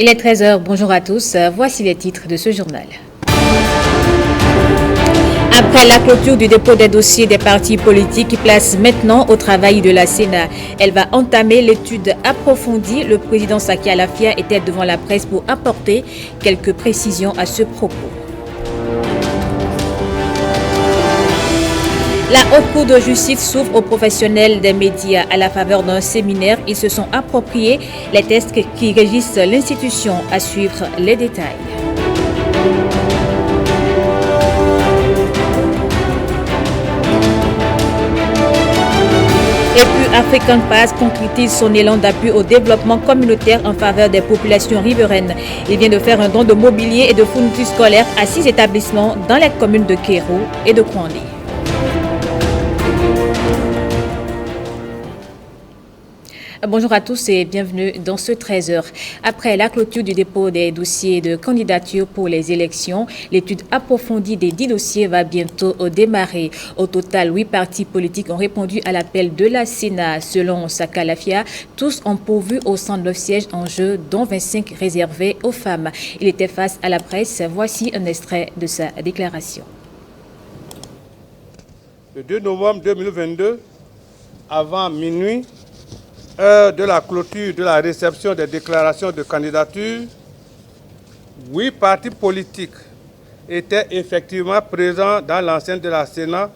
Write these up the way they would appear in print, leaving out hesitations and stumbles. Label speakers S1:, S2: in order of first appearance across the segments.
S1: Il est 13 heures, bonjour à tous, voici les titres de ce journal. Après la clôture du dépôt des dossiers des partis politiques, place maintenant au travail de la Sénat. Elle va entamer l'étude approfondie. Le président Saki Alafia était devant la presse pour apporter quelques précisions à ce propos. La Haute Cour de justice s'ouvre aux professionnels des médias. À la faveur d'un séminaire, ils se sont appropriés les tests qui régissent l'institution. À suivre les détails. Et puis, African Pass concrétise son élan d'appui au développement communautaire en faveur des populations riveraines. Il vient de faire un don de mobilier et de fournitures scolaires à 6 établissements dans les communes de Kéro et de Kouandé. Bonjour à tous et bienvenue dans ce 13h. Après la clôture du dépôt des dossiers de candidature pour les élections, l'étude approfondie des 10 dossiers va bientôt démarrer. Au total, 8 partis politiques ont répondu à l'appel de la Sénat. Selon Saki Alafia, tous ont pourvu aux 109 sièges en jeu, dont 25 réservés aux femmes. Il était face à la presse. Voici un extrait de sa déclaration.
S2: Le 2 novembre 2022, avant minuit, heure de la clôture de la réception des déclarations de candidature, 8 partis politiques étaient effectivement présents dans l'enceinte de la Sénat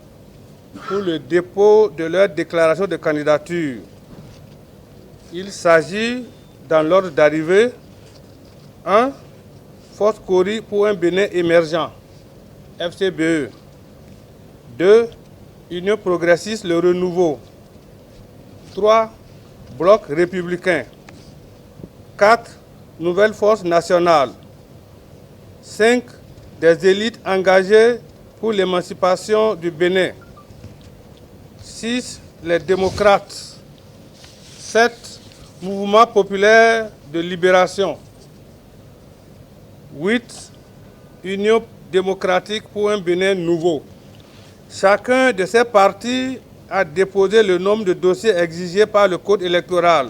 S2: pour le dépôt de leur déclaration de candidature. Il s'agit, dans l'ordre d'arrivée, 1. Force Cori pour un Bénin émergent, FCBE. 2. Union progressiste Le Renouveau. 3. Bloc républicain. 4. Nouvelle force nationale. 5. Des élites engagées pour l'émancipation du Bénin. 6. Les démocrates. 7. Mouvement populaire de libération. 8. Union démocratique pour un Bénin nouveau. Chacun de ces partis a déposé le nombre de dossiers exigés par le Code électoral.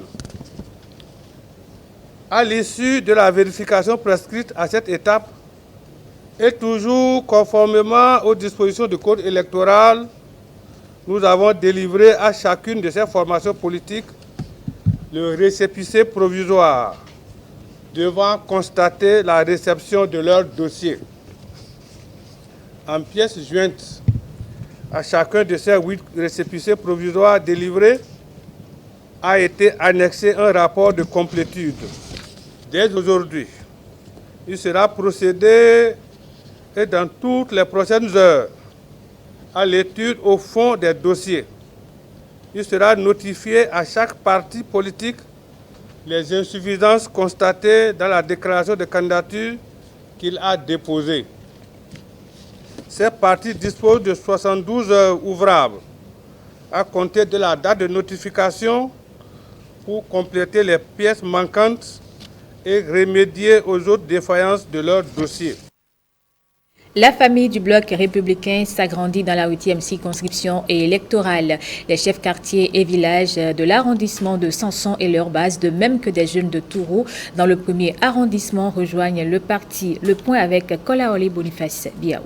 S2: À l'issue de la vérification prescrite à cette étape, et toujours conformément aux dispositions du Code électoral, nous avons délivré à chacune de ces formations politiques le récépissé provisoire devant constater la réception de leur dossier. En pièces jointes à chacun de ces 8 récépissés provisoires délivrés a été annexé un rapport de complétude. Dès aujourd'hui, il sera procédé et dans toutes les prochaines heures à l'étude au fond des dossiers. Il sera notifié à chaque parti politique les insuffisances constatées dans la déclaration de candidature qu'il a déposée. Ces partis disposent de 72 heures ouvrables à compter de la date de notification pour compléter les pièces manquantes et remédier aux autres défaillances de leur dossier.
S1: La famille du bloc républicain s'agrandit dans la 8e circonscription électorale. Les chefs quartiers et villages de l'arrondissement de Samson et leur base, de même que des jeunes de Tourou dans le premier arrondissement, rejoignent le parti. Le point avec Kolaoli Boniface Biaou.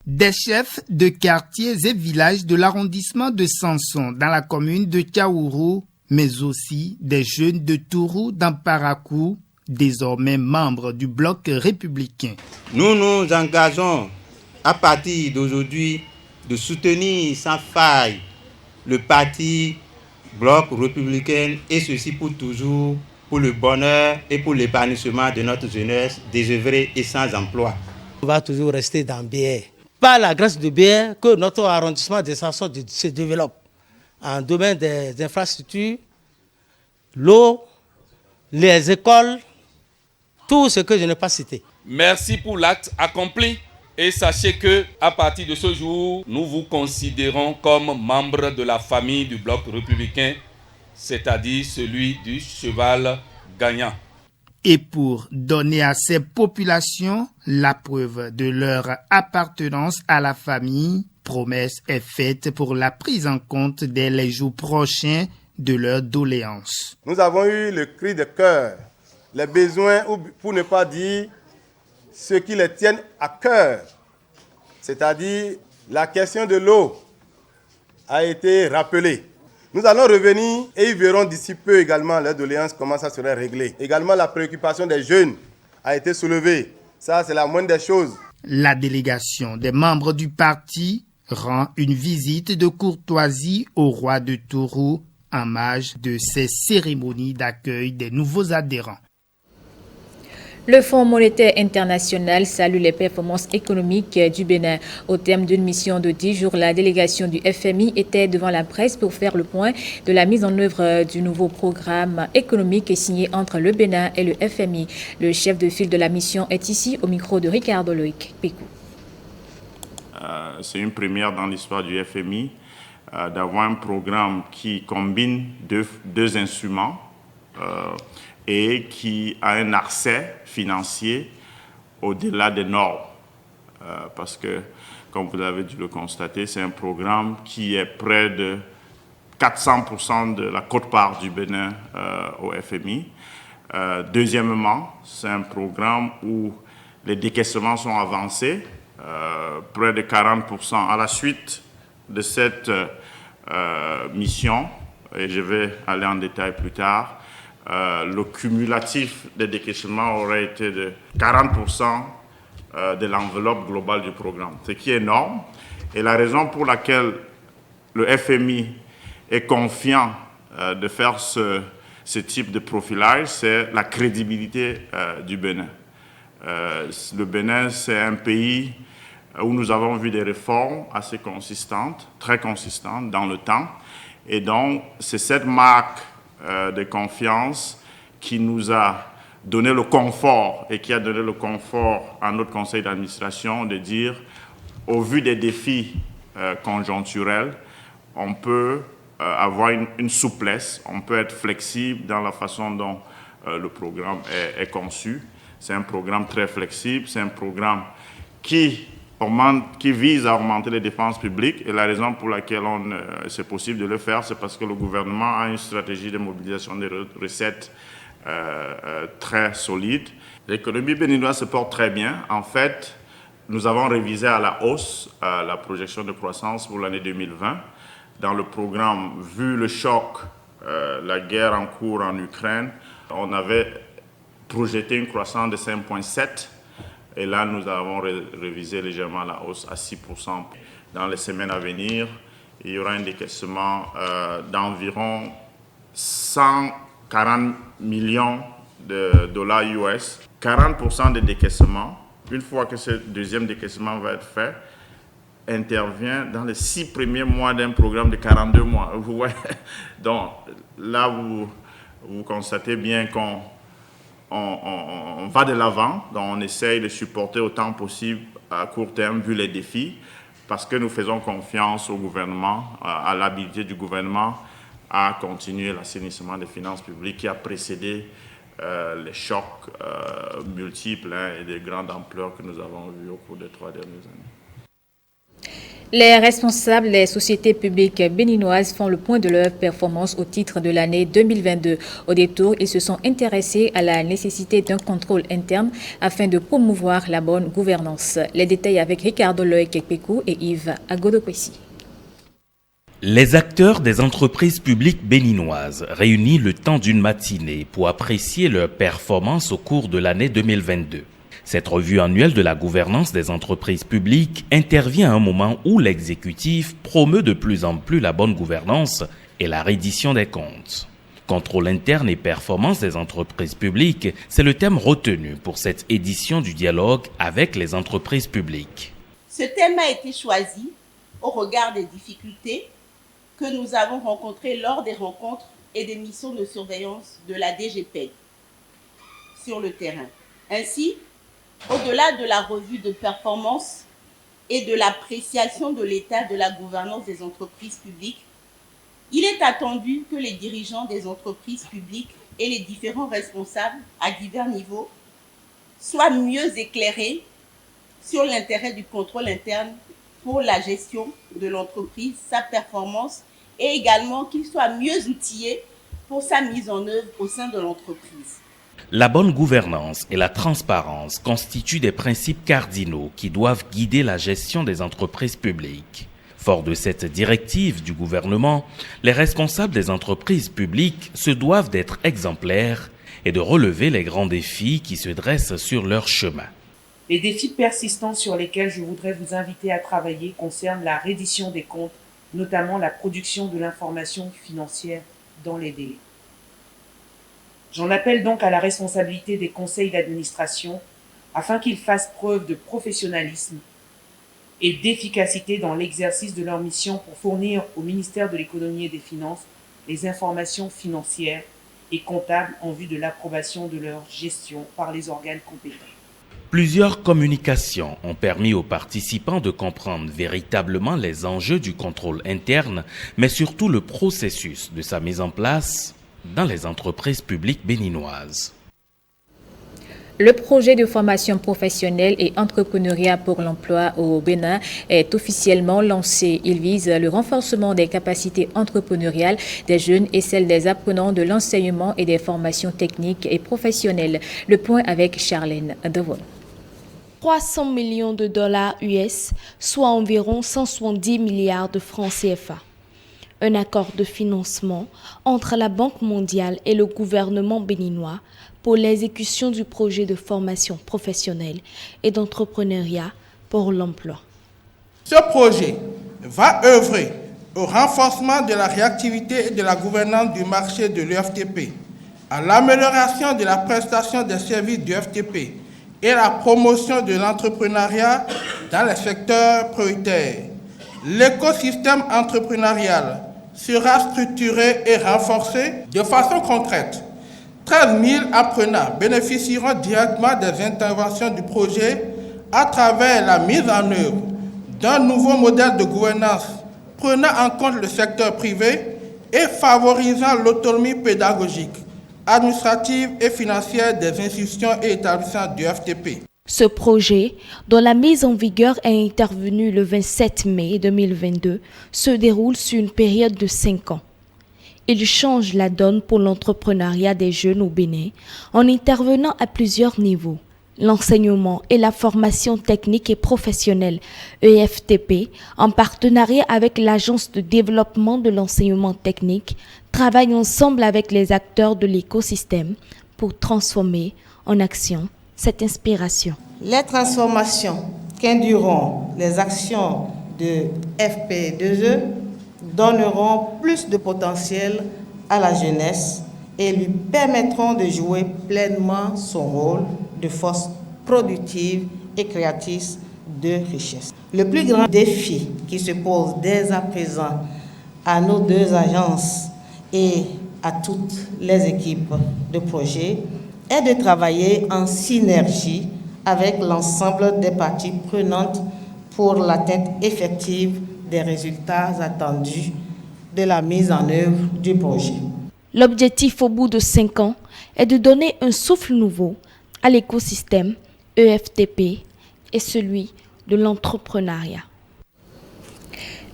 S3: Des chefs de quartiers et villages de l'arrondissement de Samson dans la commune de Tchaourou, mais aussi des jeunes de Tourou dans Parakou, désormais membres du bloc républicain.
S4: Nous nous engageons à partir d'aujourd'hui de soutenir sans faille le parti bloc républicain et ceci pour toujours, pour le bonheur et pour l'épanouissement de notre jeunesse désœuvrée et sans emploi.
S5: On va toujours rester dans BR. Par la grâce de BR que notre arrondissement de Samson se développe en domaine des infrastructures, l'eau, les écoles, tout ce que je n'ai pas cité.
S6: Merci pour l'acte accompli et sachez que à partir de ce jour, nous vous considérons comme membre de la famille du bloc républicain, c'est-à-dire celui du cheval gagnant.
S3: Et pour donner à ces populations la preuve de leur appartenance à la famille, promesse est faite pour la prise en compte dès les jours prochains de leurs doléances.
S7: Nous avons eu le cri de cœur, les besoins, ou pour ne pas dire ce qui les tiennent à cœur, c'est-à-dire la question de l'eau a été rappelée. Nous allons revenir et ils verront d'ici peu également leurs doléances, comment ça serait réglé. Également, la préoccupation des jeunes a été soulevée. Ça, c'est la moindre des choses.
S3: La délégation des membres du parti rend une visite de courtoisie au roi de Tourou en marge de ces cérémonies d'accueil des nouveaux adhérents.
S1: Le Fonds monétaire international salue les performances économiques du Bénin. Au terme d'une mission de 10 jours, la délégation du FMI était devant la presse pour faire le point de la mise en œuvre du nouveau programme économique signé entre le Bénin et le FMI. Le chef de file de la mission est ici au micro de Ricardo Loïc Pécou.
S8: C'est une première dans l'histoire du FMI d'avoir un programme qui combine deux instruments et qui a un accès financier au-delà des normes. Parce que, comme vous avez dû le constater, c'est un programme qui est près de 400% de la quote-part du Bénin au FMI. Deuxièmement, c'est un programme où les décaissements sont avancés, près de 40%. À la suite de cette mission, et je vais aller en détail plus tard, le cumulatif des décaissements aurait été de 40% de l'enveloppe globale du programme, ce qui est énorme. Et la raison pour laquelle le FMI est confiant de faire ce type de profilage, c'est la crédibilité du Bénin. Le Bénin, c'est un pays où nous avons vu des réformes assez consistantes, très consistantes dans le temps. Et donc, c'est cette marque de confiance qui nous a donné le confort et qui a donné le confort à notre conseil d'administration de dire, au vu des défis conjoncturels, on peut avoir une souplesse, on peut être flexible dans la façon dont le programme est conçu. C'est un programme très flexible, c'est un programme qui vise à augmenter les dépenses publiques. Et la raison pour laquelle c'est possible de le faire, c'est parce que le gouvernement a une stratégie de mobilisation des recettes très solide. L'économie béninoise se porte très bien. En fait, nous avons révisé à la hausse la projection de croissance pour l'année 2020. Dans le programme, vu le choc, la guerre en cours en Ukraine, on avait projeté une croissance de 5,7%. Et là, nous avons révisé légèrement à la hausse à 6%. Dans les semaines à venir, il y aura un décaissement d'environ 140 millions de dollars US. 40% des décaissements, une fois que ce deuxième décaissement va être fait, intervient dans les 6 premiers mois d'un programme de 42 mois. Vous voyez? Donc là, vous constatez bien qu'on va de l'avant, donc on essaye de supporter autant possible à court terme vu les défis, parce que nous faisons confiance au gouvernement, à l'habilité du gouvernement à continuer l'assainissement des finances publiques qui a précédé les chocs multiples et de grande ampleur que nous avons vus au cours des 3 dernières années.
S1: Les responsables des sociétés publiques béninoises font le point de leur performance au titre de l'année 2022. Au détour, ils se sont intéressés à la nécessité d'un contrôle interne afin de promouvoir la bonne gouvernance. Les détails avec Ricardo Loïc Pécou et Yves Agodokwesi.
S9: Les acteurs des entreprises publiques béninoises réunis le temps d'une matinée pour apprécier leur performance au cours de l'année 2022. Cette revue annuelle de la gouvernance des entreprises publiques intervient à un moment où l'exécutif promeut de plus en plus la bonne gouvernance et la reddition des comptes. Contrôle interne et performance des entreprises publiques, c'est le thème retenu pour cette édition du dialogue avec les entreprises publiques.
S10: Ce thème a été choisi au regard des difficultés que nous avons rencontrées lors des rencontres et des missions de surveillance de la DGPED sur le terrain. Ainsi, au-delà de la revue de performance et de l'appréciation de l'état de la gouvernance des entreprises publiques, il est attendu que les dirigeants des entreprises publiques et les différents responsables à divers niveaux soient mieux éclairés sur l'intérêt du contrôle interne pour la gestion de l'entreprise, sa performance et également qu'il soit mieux outillé pour sa mise en œuvre au sein de l'entreprise.
S9: La bonne gouvernance et la transparence constituent des principes cardinaux qui doivent guider la gestion des entreprises publiques. Fort de cette directive du gouvernement, les responsables des entreprises publiques se doivent d'être exemplaires et de relever les grands défis qui se dressent sur leur chemin.
S11: Les défis persistants sur lesquels je voudrais vous inviter à travailler concernent la reddition des comptes, notamment la production de l'information financière dans les délais. J'en appelle donc à la responsabilité des conseils d'administration afin qu'ils fassent preuve de professionnalisme et d'efficacité dans l'exercice de leur mission pour fournir au ministère de l'Économie et des Finances les informations financières et comptables en vue de l'approbation de leur gestion par les organes compétents.
S9: Plusieurs communications ont permis aux participants de comprendre véritablement les enjeux du contrôle interne, mais surtout le processus de sa mise en place dans les entreprises publiques béninoises.
S1: Le projet de formation professionnelle et entrepreneuriat pour l'emploi au Bénin est officiellement lancé. Il vise le renforcement des capacités entrepreneuriales des jeunes et celles des apprenants de l'enseignement et des formations techniques et professionnelles. Le point avec Charlène Devon.
S12: 300 millions de dollars US, soit environ 170 milliards de francs CFA. Un accord de financement entre la Banque mondiale et le gouvernement béninois pour l'exécution du projet de formation professionnelle et d'entrepreneuriat pour l'emploi.
S13: Ce projet va œuvrer au renforcement de la réactivité et de la gouvernance du marché de l'UFTP, à l'amélioration de la prestation des services du FTP et la promotion de l'entrepreneuriat dans les secteurs prioritaires. L'écosystème entrepreneurial sera structuré et renforcé de façon concrète. 13 000 apprenants bénéficieront directement des interventions du projet à travers la mise en œuvre d'un nouveau modèle de gouvernance prenant en compte le secteur privé et favorisant l'autonomie pédagogique, administrative et financière des institutions et établissements du FTP.
S12: Ce projet, dont la mise en vigueur est intervenue le 27 mai 2022, se déroule sur une période de 5 ans. Il change la donne pour l'entrepreneuriat des jeunes au Bénin en intervenant à plusieurs niveaux. L'enseignement et la formation technique et professionnelle EFTP, en partenariat avec l'Agence de développement de l'enseignement technique, travaillent ensemble avec les acteurs de l'écosystème pour transformer en action cette inspiration.
S14: Les transformations qu'induiront les actions de FP2E donneront plus de potentiel à la jeunesse et lui permettront de jouer pleinement son rôle de force productive et créatrice de richesse. Le plus grand défi qui se pose dès à présent à nos deux agences et à toutes les équipes de projet est de travailler en synergie avec l'ensemble des parties prenantes pour l'atteinte effective des résultats attendus de la mise en œuvre du projet.
S12: L'objectif au bout de 5 ans est de donner un souffle nouveau à l'écosystème EFTP et celui de l'entrepreneuriat.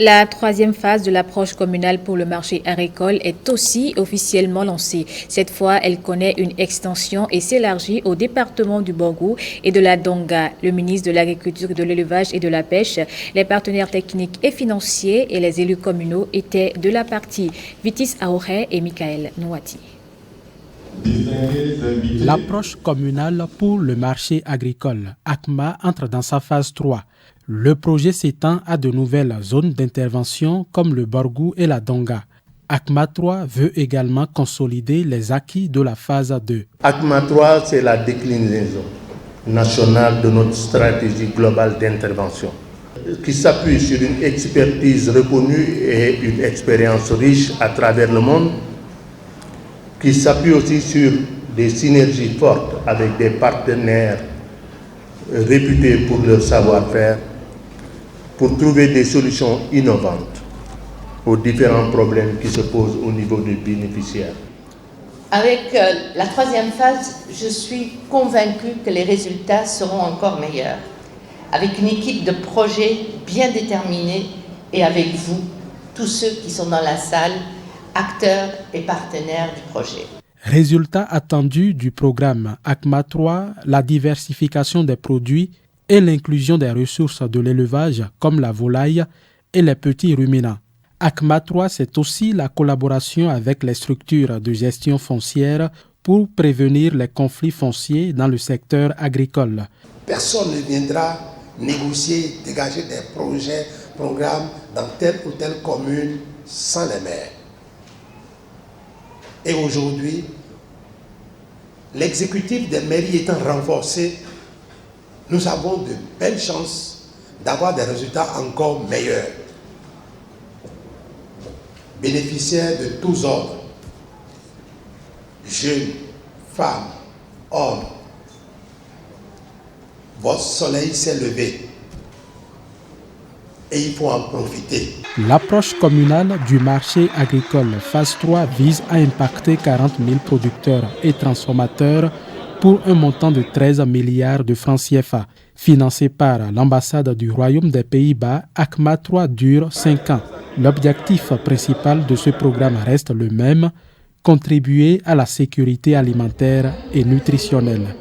S1: La troisième phase de l'approche communale pour le marché agricole est aussi officiellement lancée. Cette fois, elle connaît une extension et s'élargit au département du Borgou et de la Donga. Le ministre de l'Agriculture, de l'Élevage et de la Pêche, les partenaires techniques et financiers et les élus communaux étaient de la partie. Vitis Aoré et Michael Nouati.
S15: L'approche communale pour le marché agricole, ACMA, entre dans sa phase 3. Le projet s'étend à de nouvelles zones d'intervention comme le Borgou et la Donga. ACMA 3 veut également consolider les acquis de la phase 2.
S16: ACMA 3, c'est la déclinaison nationale de notre stratégie globale d'intervention, qui s'appuie sur une expertise reconnue et une expérience riche à travers le monde, qui s'appuie aussi sur des synergies fortes avec des partenaires réputés pour leur savoir-faire, pour trouver des solutions innovantes aux différents problèmes qui se posent au niveau des bénéficiaires.
S17: Avec la troisième phase, je suis convaincue que les résultats seront encore meilleurs, avec une équipe de projet bien déterminée et avec vous, tous ceux qui sont dans la salle, acteurs et partenaires du projet.
S15: Résultat attendu du programme ACMA 3, la diversification des produits et l'inclusion des ressources de l'élevage comme la volaille et les petits ruminants. ACMA 3, c'est aussi la collaboration avec les structures de gestion foncière pour prévenir les conflits fonciers dans le secteur agricole.
S18: Personne ne viendra négocier, dégager des projets, programmes dans telle ou telle commune sans les maires. Et aujourd'hui, l'exécutif des mairies étant renforcé, nous avons de belles chances d'avoir des résultats encore meilleurs. Bénéficiaires de tous ordres, jeunes, femmes, hommes, votre soleil s'est levé et il faut en profiter.
S15: L'approche communale du marché agricole phase 3 vise à impacter 40 000 producteurs et transformateurs pour un montant de 13 milliards de francs CFA. Financé par l'ambassade du Royaume des Pays-Bas, ACMA 3 dure 5 ans. L'objectif principal de ce programme reste le même, contribuer à la sécurité alimentaire et nutritionnelle.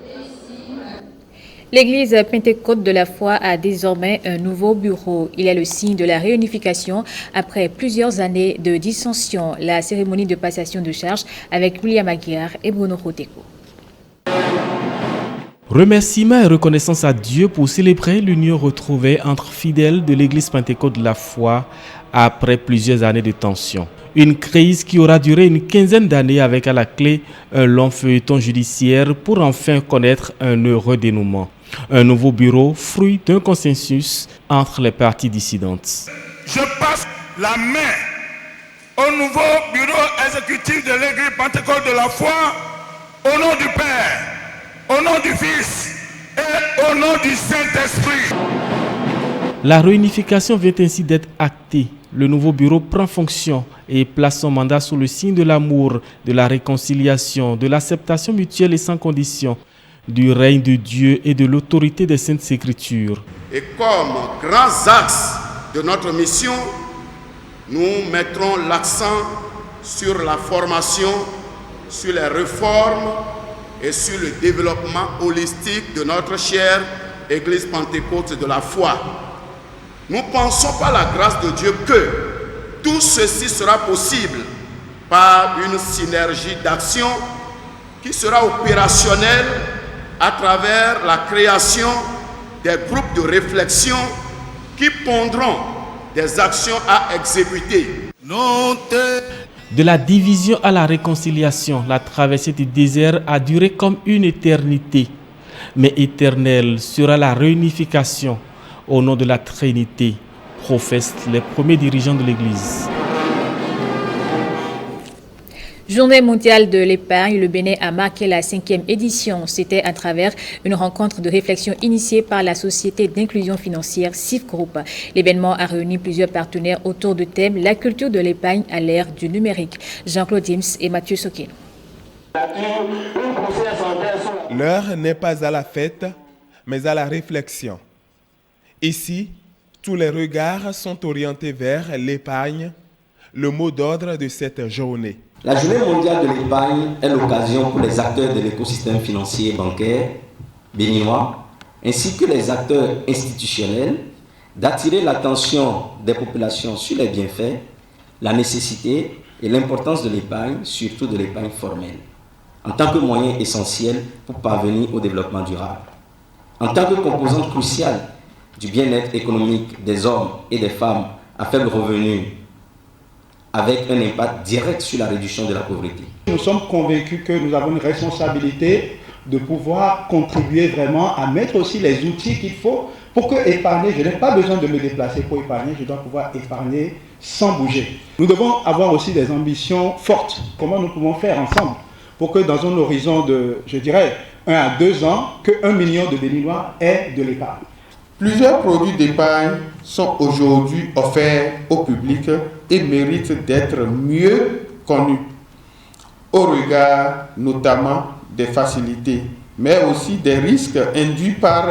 S1: L'église Pentecôte de la Foi a désormais un nouveau bureau. Il est le signe de la réunification après plusieurs années de dissension. La cérémonie de passation de charge avec William Aguiar et Bruno Roteko.
S19: Remerciements et reconnaissance à Dieu pour célébrer l'union retrouvée entre fidèles de l'église Pentecôte de la Foi après plusieurs années de tension. Une crise qui aura duré une quinzaine d'années avec à la clé un long feuilleton judiciaire pour enfin connaître un heureux dénouement. Un nouveau bureau, fruit d'un consensus entre les parties dissidentes.
S20: Je passe la main au nouveau bureau exécutif de l'église Pentecôte de la Foi au nom du Père, au nom du Fils et au nom du Saint-Esprit.
S19: La réunification vient ainsi d'être actée. Le nouveau bureau prend fonction et place son mandat sous le signe de l'amour, de la réconciliation, de l'acceptation mutuelle et sans condition, du règne de Dieu et de l'autorité des Saintes Écritures.
S21: Et comme grands axes de notre mission, nous mettrons l'accent sur la formation, sur les réformes et sur le développement holistique de notre chère Église Pentecôte de la Foi. Nous pensons par la grâce de Dieu que tout ceci sera possible par une synergie d'action qui sera opérationnelle à travers la création des groupes de réflexion qui pondront des actions à exécuter.
S19: De la division à la réconciliation, la traversée du désert a duré comme une éternité. Mais éternelle sera la réunification au nom de la Trinité, professent les premiers dirigeants de l'Église.
S1: Journée mondiale de l'épargne, le Bénin a marqué la 5e édition. C'était à travers une rencontre de réflexion initiée par la Société d'inclusion financière SIF Group. L'événement a réuni plusieurs partenaires autour du thème « La culture de l'épargne à l'ère du numérique ». Jean-Claude Dims et Mathieu Sokino.
S22: L'heure n'est pas à la fête, mais à la réflexion. Ici, tous les regards sont orientés vers l'épargne, le mot d'ordre de cette journée.
S23: La journée mondiale de l'épargne est l'occasion pour les acteurs de l'écosystème financier et bancaire béninois, ainsi que les acteurs institutionnels, d'attirer l'attention des populations sur les bienfaits, la nécessité et l'importance de l'épargne, surtout de l'épargne formelle, en tant que moyen essentiel pour parvenir au développement durable. En tant que composante cruciale du bien-être économique des hommes et des femmes à faible revenu, avec un impact direct sur la réduction de la pauvreté.
S24: Nous sommes convaincus que nous avons une responsabilité de pouvoir contribuer vraiment à mettre aussi les outils qu'il faut pour que épargner, je n'ai pas besoin de me déplacer pour épargner, je dois pouvoir épargner sans bouger. Nous devons avoir aussi des ambitions fortes. Comment nous pouvons faire ensemble pour que dans un horizon de, je dirais, 1 à 2 ans, que 1 million de Béninois aient de l'épargne.
S25: Plusieurs produits d'épargne sont aujourd'hui offerts au public et méritent d'être mieux connus, au regard notamment des facilités, mais aussi des risques induits par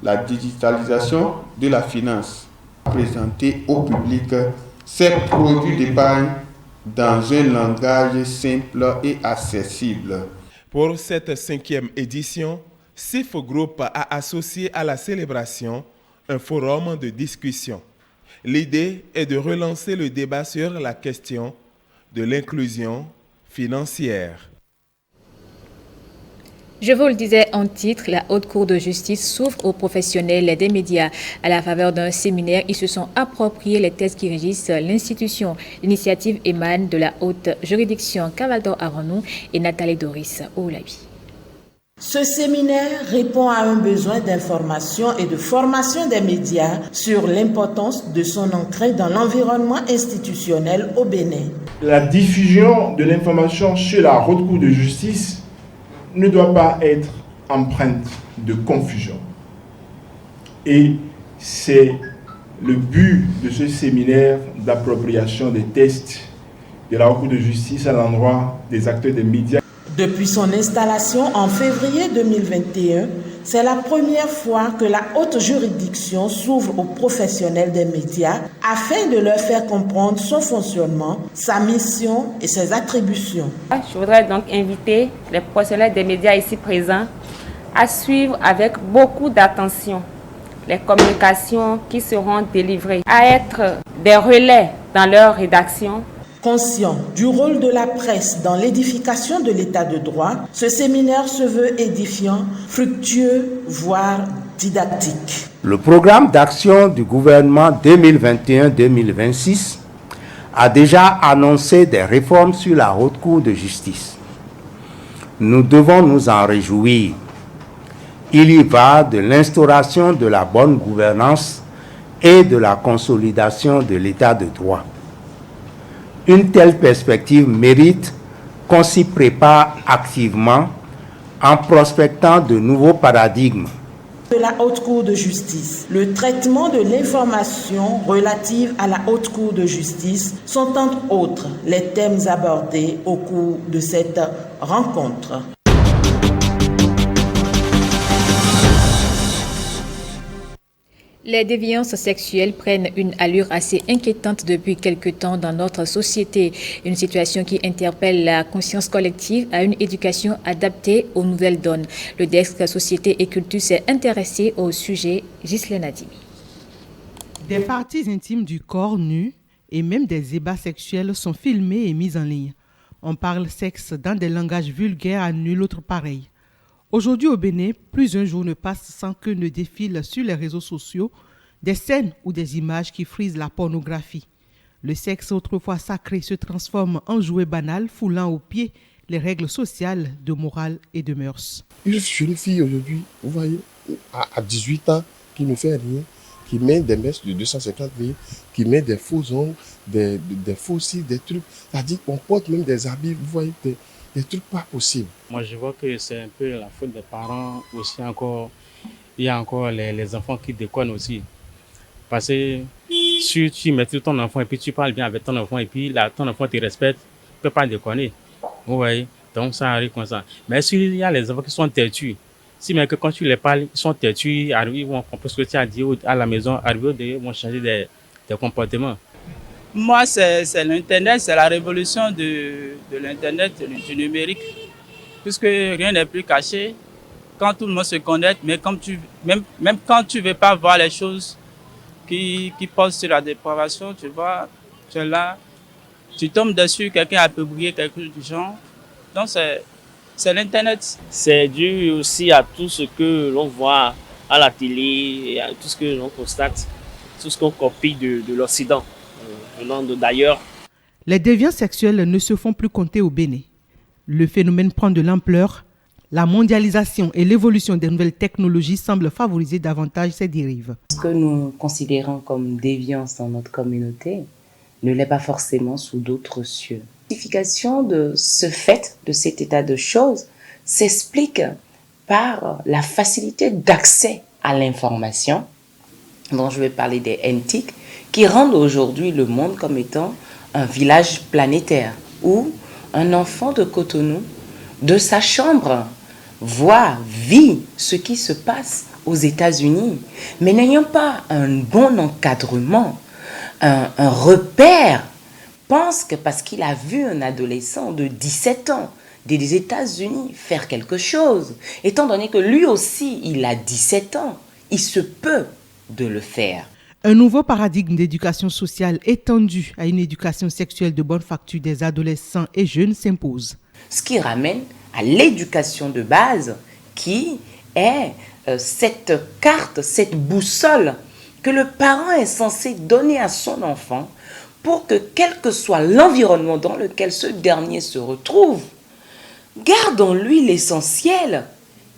S25: la digitalisation de la finance. Présenter au public ces produits d'épargne dans un langage simple et accessible.
S22: Pour cette 5e édition, CIF Group a associé à la célébration un forum de discussion. L'idée est de relancer le débat sur la question de l'inclusion financière.
S1: Je vous le disais en titre, la Haute Cour de justice s'ouvre aux professionnels des médias. À la faveur d'un séminaire, ils se sont appropriés les thèses qui régissent l'institution. L'initiative émane de la haute juridiction Cavaldor Aronou et Nathalie Doris Oulabi.
S2: Ce séminaire répond à un besoin d'information et de formation des médias sur l'importance de son entrée dans l'environnement institutionnel au Bénin.
S4: La diffusion de l'information sur la Haute Cour de justice ne doit pas être empreinte de confusion. Et c'est le but de ce séminaire d'appropriation des tests de la Haute Cour de justice à l'endroit des acteurs des médias.
S2: Depuis son installation en février 2021, c'est la première fois que la haute juridiction s'ouvre aux professionnels des médias afin de leur faire comprendre son fonctionnement, sa mission et ses attributions.
S5: Je voudrais donc inviter les professionnels des médias ici présents à suivre avec beaucoup d'attention les communications qui seront délivrées, à être des relais dans leur rédaction.
S2: Conscient du rôle de la presse dans l'édification de l'état de droit, ce séminaire se veut édifiant, fructueux, voire didactique.
S6: Le programme d'action du gouvernement 2021-2026 a déjà annoncé des réformes sur la Haute Cour de justice. Nous devons nous en réjouir. Il y va de l'instauration de la bonne gouvernance et de la consolidation de l'état de droit. Une telle perspective mérite qu'on s'y prépare activement en prospectant de nouveaux paradigmes.
S2: De la Haute Cour de justice, le traitement de l'information relative à la Haute Cour de justice sont entre autres les thèmes abordés au cours de cette rencontre.
S1: Les déviances sexuelles prennent une allure assez inquiétante depuis quelque temps dans notre société. Une situation qui interpelle la conscience collective à une éducation adaptée aux nouvelles donnes. Le desk Société et Culture s'est intéressé au sujet. Ghislaine Adimi.
S7: Des parties intimes du corps nu et même des ébats sexuels sont filmés et mis en ligne. On parle sexe dans des langages vulgaires à nul autre pareil. Aujourd'hui au Bénin, plus un jour ne passe sans que ne défilent sur les réseaux sociaux des scènes ou des images qui frisent la pornographie. Le sexe autrefois sacré se transforme en jouet banal, foulant aux pieds les règles sociales de morale et de mœurs.
S26: Une jeune fille aujourd'hui, vous voyez, à 18 ans, qui ne fait rien, qui met des messes de 250 000, qui met des faux ongles, des faux cils, des trucs. C'est-à-dire qu'on porte même des habits, vous voyez, des trucs pas possibles.
S27: Moi, je vois que c'est un peu la faute des parents aussi encore. Il y a encore les enfants qui déconnent aussi. Parce que si tu maîtrises ton enfant et puis tu parles bien avec ton enfant et puis ton enfant te respecte, tu ne peux pas déconner. Vous voyez? Donc ça arrive comme ça. Mais s'il y a les enfants qui sont têtus, si même que quand tu les parles, ils sont têtus, ils vont comprendre ce que tu as dit à la maison, ils vont changer des comportements.
S28: Moi, c'est l'Internet, c'est la révolution de l'Internet, du numérique. Puisque rien n'est plus caché. Quand tout le monde se connecte, mais même quand tu ne veux pas voir les choses qui posent sur la dépravation, tu vois, tu es là, tu tombes dessus, quelqu'un a publié quelque chose du genre. Donc c'est l'Internet.
S29: C'est dû aussi à tout ce que l'on voit à la télé, et à tout ce que l'on constate, tout ce qu'on copie de l'Occident. Venant d'ailleurs.
S7: Les déviances sexuelles ne se font plus compter au Bénin. Le phénomène prend de l'ampleur. La mondialisation et l'évolution des nouvelles technologies semblent favoriser davantage ces dérives.
S30: Ce que nous considérons comme déviance dans notre communauté ne l'est pas forcément sous d'autres cieux. L'explication de ce fait, de cet état de choses, s'explique par la facilité d'accès à l'information, dont je vais parler des NTIC, qui rendent aujourd'hui le monde comme étant un village planétaire où un enfant de Cotonou, de sa chambre, vit ce qui se passe aux États-Unis, mais n'ayant pas un bon encadrement, un repère pense que parce qu'il a vu un adolescent de 17 ans des États-Unis faire quelque chose, étant donné que lui aussi, il a 17 ans, il se peut de le faire.
S7: Un nouveau paradigme d'éducation sociale étendu à une éducation sexuelle de bonne facture des adolescents et jeunes s'impose.
S30: Ce qui ramène à l'éducation de base qui est cette carte, cette boussole que le parent est censé donner à son enfant pour que quel que soit l'environnement dans lequel ce dernier se retrouve, garde en lui l'essentiel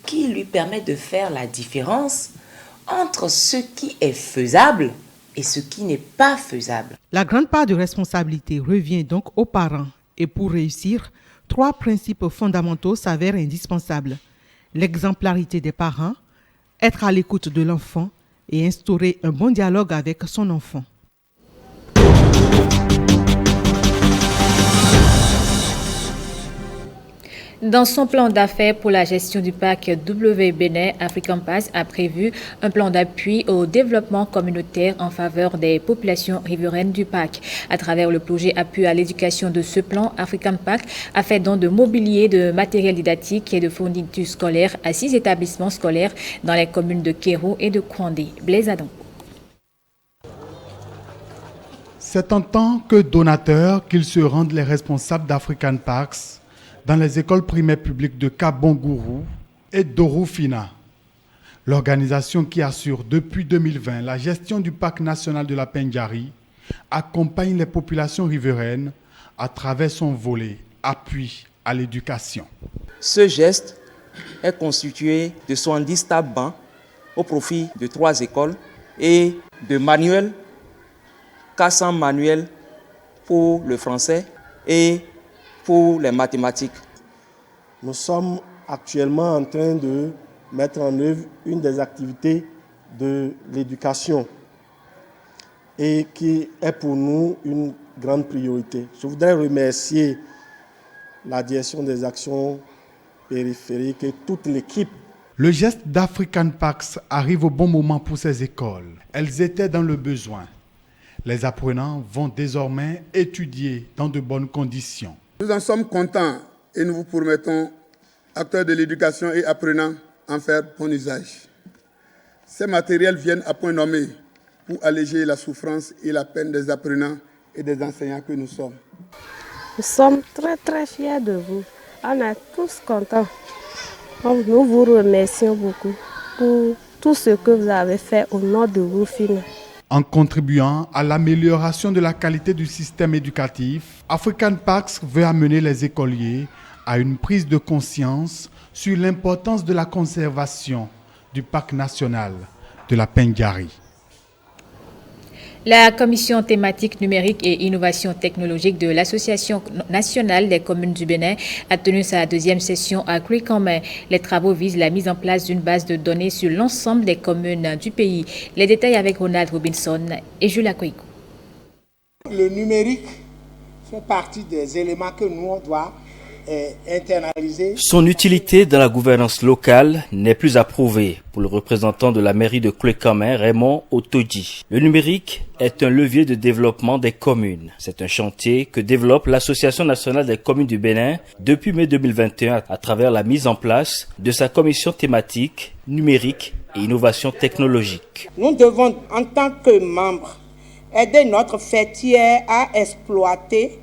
S30: qui lui permet de faire la différence entre ce qui est faisable et ce qui n'est pas faisable.
S7: La grande part de responsabilité revient donc aux parents et pour réussir, 3 principes fondamentaux s'avèrent indispensables. L'exemplarité des parents, être à l'écoute de l'enfant et instaurer un bon dialogue avec son enfant.
S1: Dans son plan d'affaires pour la gestion du parc W-Bénin, African Parks a prévu un plan d'appui au développement communautaire en faveur des populations riveraines du parc. À travers le projet appui à l'éducation de ce plan, African Parks a fait don de mobilier, de matériel didactique et de fournitures scolaires à 6 établissements scolaires dans les communes de Kéro et de Kwandé. Blaise Adon.
S3: C'est en tant que donateur qu'ils se rendent les responsables d'African Parks dans les écoles primaires publiques de Kabongourou et d'Orufina. L'organisation qui assure depuis 2020 la gestion du parc national de la Pendjari accompagne les populations riveraines à travers son volet appui à l'éducation.
S8: Ce geste est constitué de 70 tables bancs au profit de 3 écoles et de manuels, 400 manuels pour le français et pour les mathématiques.
S9: Nous sommes actuellement en train de mettre en œuvre une des activités de l'éducation et qui est pour nous une grande priorité. Je voudrais remercier la direction des actions périphériques et toute l'équipe.
S3: Le geste d'African Parks arrive au bon moment pour ces écoles. Elles étaient dans le besoin. Les apprenants vont désormais étudier dans de bonnes conditions.
S10: Nous en sommes contents et nous vous promettons, acteurs de l'éducation et apprenants, en faire bon usage. Ces matériels viennent à point nommé pour alléger la souffrance et la peine des apprenants et des enseignants que nous sommes.
S11: Nous sommes très fiers de vous. On est tous contents. Nous vous remercions beaucoup pour tout ce que vous avez fait au nom de Rufina.
S3: En contribuant à l'amélioration de la qualité du système éducatif, African Parks veut amener les écoliers à une prise de conscience sur l'importance de la conservation du parc national de la Pendjari.
S1: La commission thématique numérique et innovation technologique de l'Association nationale des communes du Bénin a tenu sa 2e session à Krikamé. Les travaux visent la mise en place d'une base de données sur l'ensemble des communes du pays. Les détails avec Ronald Robinson et Julia Kouikou.
S12: Le numérique fait partie des éléments que nous, on doit internaliser.
S13: Son utilité dans la gouvernance locale n'est plus à prouver pour le représentant de la mairie de Krikamé, Raymond Otoji. Le numérique est un levier de développement des communes. C'est un chantier que développe l'Association nationale des communes du Bénin depuis mai 2021 à travers la mise en place de sa commission thématique numérique et innovation technologique.
S12: Nous devons, en tant que membres, aider notre fêtière à exploiter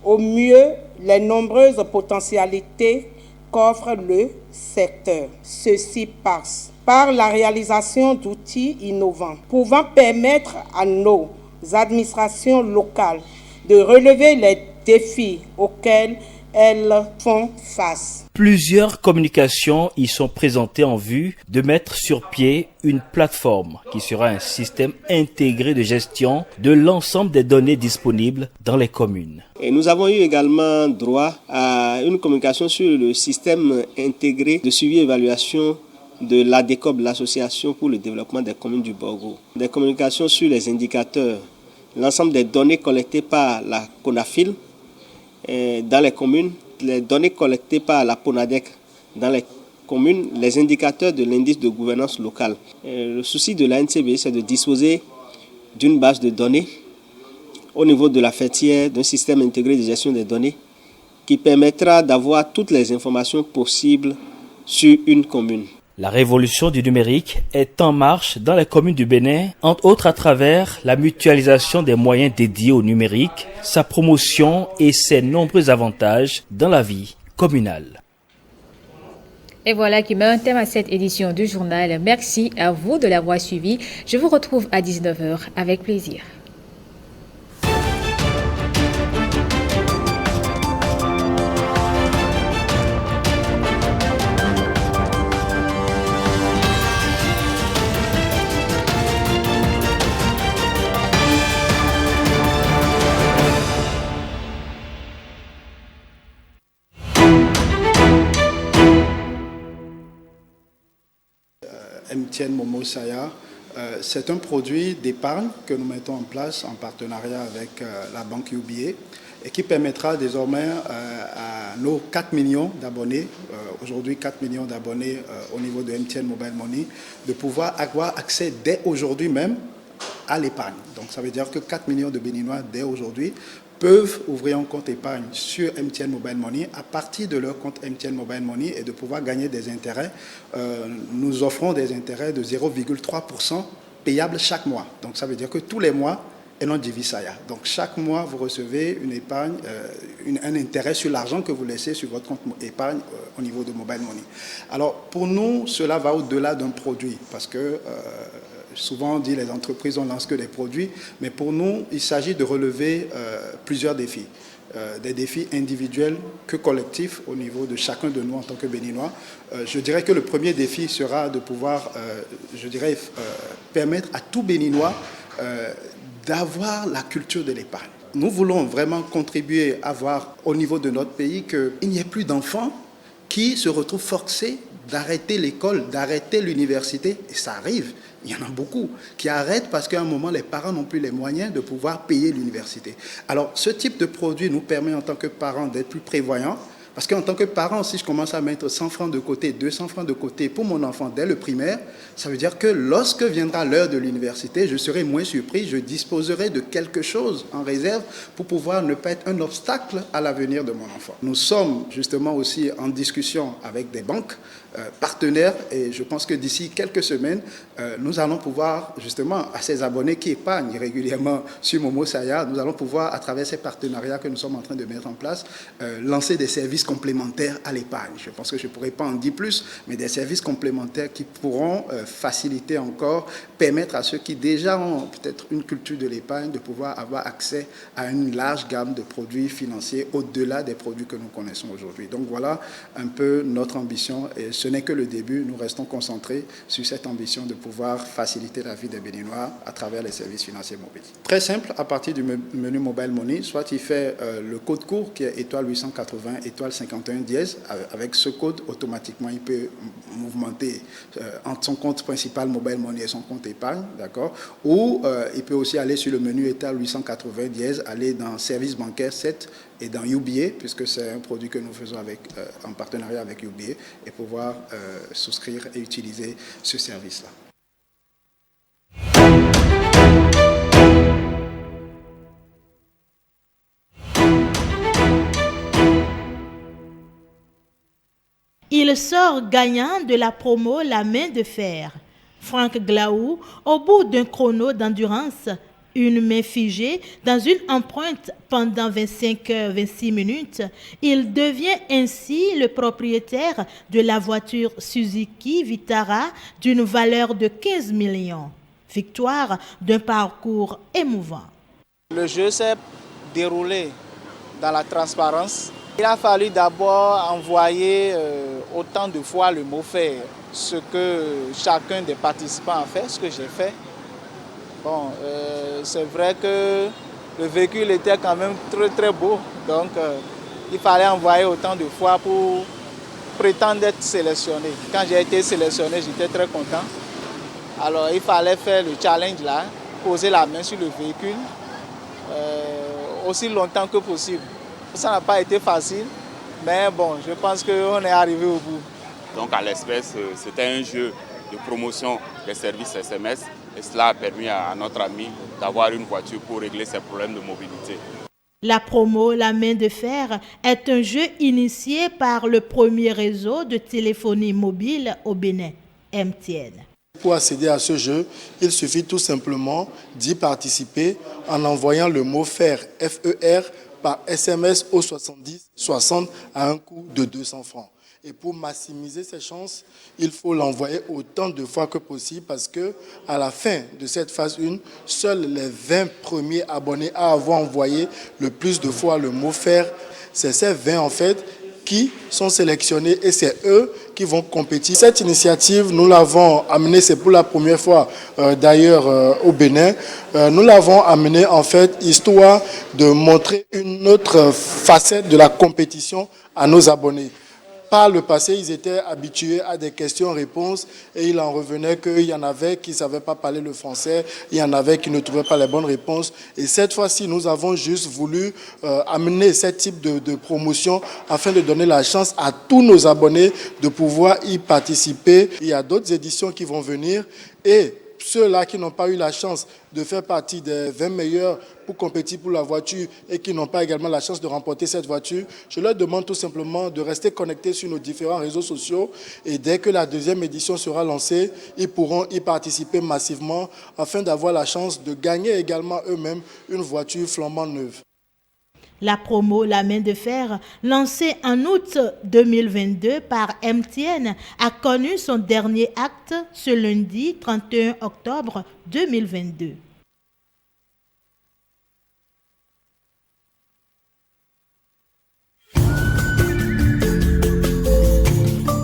S12: au mieux les nombreuses potentialités qu'offre le secteur. Ceci passe par la réalisation d'outils innovants pouvant permettre à nos administrations locales de relever les défis auxquels elles font face.
S13: Plusieurs communications y sont présentées en vue de mettre sur pied une plateforme qui sera un système intégré de gestion de l'ensemble des données disponibles dans les communes.
S8: Et nous avons eu également droit à une communication sur le système intégré de suivi et évaluation de l'ADECOB, l'Association pour le développement des communes du Borgo. Des communications sur les indicateurs, l'ensemble des données collectées par la CONAFIL dans les communes, les données collectées par la PONADEC dans les communes, les indicateurs de l'indice de gouvernance locale. Le souci de l'ANCB, c'est de disposer d'une base de données au niveau de la fêtière d'un système intégré de gestion des données qui permettra d'avoir toutes les informations possibles sur une commune.
S13: La révolution du numérique est en marche dans les communes du Bénin, entre autres à travers la mutualisation des moyens dédiés au numérique, sa promotion et ses nombreux avantages dans la vie communale.
S1: Et voilà qui met un thème à cette édition du journal. Merci à vous de l'avoir suivi. Je vous retrouve à 19h avec plaisir.
S14: MTN Momo Saya, c'est un produit d'épargne que nous mettons en place en partenariat avec la banque UBA et qui permettra désormais à nos 4 millions d'abonnés, aujourd'hui 4 millions d'abonnés au niveau de MTN Mobile Money, de pouvoir avoir accès dès aujourd'hui même à l'épargne. Donc ça veut dire que 4 millions de Béninois dès aujourd'hui peuvent ouvrir un compte épargne sur MTN Mobile Money à partir de leur compte MTN Mobile Money et de pouvoir gagner des intérêts. Nous offrons des intérêts de 0,3% payables chaque mois. Donc ça veut dire que tous les mois, et non Divisaya. Donc chaque mois, vous recevez une épargne, un intérêt sur l'argent que vous laissez sur votre compte épargne au niveau de Mobile Money. Alors pour nous, cela va au-delà d'un produit parce que souvent on dit les entreprises on lance que des produits, mais pour nous, il s'agit de relever plusieurs défis. Des défis individuels que collectifs au niveau de chacun de nous en tant que Béninois. Je dirais que le premier défi sera de pouvoir, permettre à tout Béninois d'avoir la culture de l'épargne. Nous voulons vraiment contribuer à voir au niveau de notre pays qu'il n'y ait plus d'enfants qui se retrouvent forcés d'arrêter l'école, d'arrêter l'université, et ça arrive. Il y en a beaucoup qui arrêtent parce qu'à un moment, les parents n'ont plus les moyens de pouvoir payer l'université. Alors, ce type de produit nous permet en tant que parents d'être plus prévoyants. Parce qu'en tant que parent, si je commence à mettre 100 francs de côté, 200 francs de côté pour mon enfant dès le primaire, ça veut dire que lorsque viendra l'heure de l'université, je serai moins surpris, je disposerai de quelque chose en réserve pour pouvoir ne pas être un obstacle à l'avenir de mon enfant. Nous sommes justement aussi en discussion avec des banques partenaires et je pense que d'ici quelques semaines, nous allons pouvoir justement à ces abonnés qui épargnent régulièrement sur Momo Saya, nous allons pouvoir à travers ces partenariats que nous sommes en train de mettre en place, lancer des services complémentaires à l'épargne. Je pense que je ne pourrais pas en dire plus, mais des services complémentaires qui pourront faciliter encore, permettre à ceux qui déjà ont peut-être une culture de l'épargne de pouvoir avoir accès à une large gamme de produits financiers au-delà des produits que nous connaissons aujourd'hui. Donc voilà un peu notre ambition et ce n'est que le début. Nous restons concentrés sur cette ambition de pouvoir faciliter la vie des Béninois à travers les services financiers mobiles. Très simple, à partir du menu Mobile Money, soit il fait le code court qui est étoile 880, étoile 51 dièse. Avec ce code, automatiquement, il peut mouvementer entre son compte principal Mobile Money et son compte épargne, d'accord. Ou il peut aussi aller sur le menu étoile 880 dièse, aller dans service bancaire 7 et dans UBA, puisque c'est un produit que nous faisons en partenariat avec UBA, et pouvoir souscrire et utiliser ce service-là.
S15: Il sort gagnant de la promo La main de fer. Franck Glaou, au bout d'un chrono d'endurance, une main figée dans une empreinte pendant 25h26 minutes, il devient ainsi le propriétaire de la voiture Suzuki Vitara d'une valeur de 15 millions. Victoire d'un parcours émouvant.
S16: Le jeu s'est déroulé dans la transparence. Il a fallu d'abord envoyer autant de fois le mot faire, ce que chacun des participants a fait, ce que j'ai fait. Bon, c'est vrai que le véhicule était quand même très très beau, donc il fallait envoyer autant de fois pour prétendre être sélectionné. Quand j'ai été sélectionné, j'étais très content. Alors il fallait faire le challenge là, poser la main sur le véhicule aussi longtemps que possible. Ça n'a pas été facile, mais bon, je pense qu'on est arrivé au bout.
S17: Donc à l'espèce, c'était un jeu de promotion des services SMS
S4: Et cela a permis à notre ami d'avoir une voiture pour régler ses problèmes de mobilité.
S15: La promo La main de fer est un jeu initié par le premier réseau de téléphonie mobile au Bénin, MTN.
S9: Pour accéder à ce jeu, il suffit tout simplement d'y participer en envoyant le mot FER, F-E-R, par SMS au 70 60 à un coût de 200 francs. Et pour maximiser ses chances, il faut l'envoyer autant de fois que possible parce que à la fin de cette phase 1, seuls les 20 premiers abonnés à avoir envoyé le plus de fois le mot FER, c'est ces 20 en fait qui sont sélectionnés et c'est eux qui vont compétir. Cette initiative, nous l'avons amenée, c'est pour la première fois d'ailleurs au Bénin, nous l'avons amenée en fait histoire de montrer une autre facette de la compétition à nos abonnés. Par le passé, ils étaient habitués à des questions-réponses et il en revenait qu'il y en avait qui ne savaient pas parler le français, il y en avait qui ne trouvaient pas les bonnes réponses. Et cette fois-ci, nous avons juste voulu amener ce type de promotion afin de donner la chance à tous nos abonnés de pouvoir y participer. Il y a d'autres éditions qui vont venir et ceux-là qui n'ont pas eu la chance de faire partie des 20 meilleurs pour compétir pour la voiture et qui n'ont pas également la chance de remporter cette voiture, je leur demande tout simplement de rester connectés sur nos différents réseaux sociaux et dès que la deuxième édition sera lancée, ils pourront y participer massivement afin d'avoir la chance de gagner également eux-mêmes une voiture flambant neuve.
S15: La promo La main de fer, lancée en août 2022 par MTN, a connu son dernier acte ce lundi 31 octobre 2022.